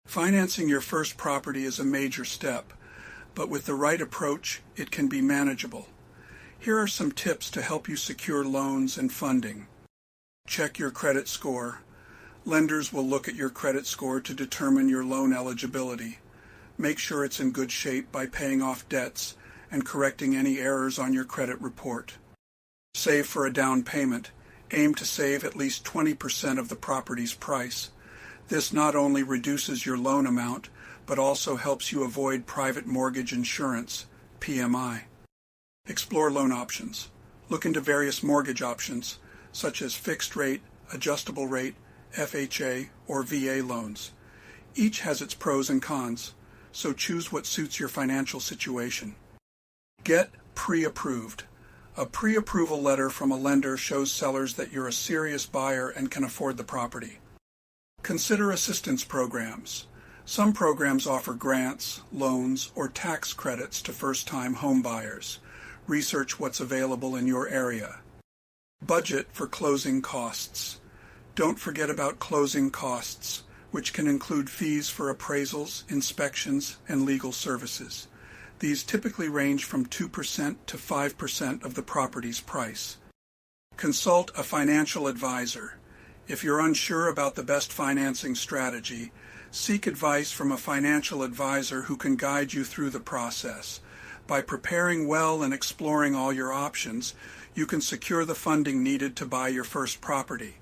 Financing your first property is a major step, but with the right approach, it can be manageable. Here are some tips to help you secure loans and funding. Check your credit score. Lenders will look at your credit score to determine your loan eligibility. Make sure it's in good shape by paying off debts and correcting any errors on your credit report. Save for a down payment. Aim to save at least 20% of the property's price. This not only reduces your loan amount, but also helps you avoid private mortgage insurance, PMI. Explore loan options. Look into various mortgage options, such as fixed rate, adjustable rate, FHA, or VA loans. Each has its pros and cons, so choose what suits your financial situation. Get pre-approved. A pre-approval letter from a lender shows sellers that you're a serious buyer and can afford the property. Consider assistance programs. Some programs offer grants, loans, or tax credits to first-time home buyers. Research what's available in your area. Budget for closing costs. Don't forget about closing costs, which can include fees for appraisals, inspections, and legal services. These typically range from 2% to 5% of the property's price. Consult a financial advisor. If you're unsure about the best financing strategy, seek advice from a financial advisor who can guide you through the process. By preparing well and exploring all your options, you can secure the funding needed to buy your first property.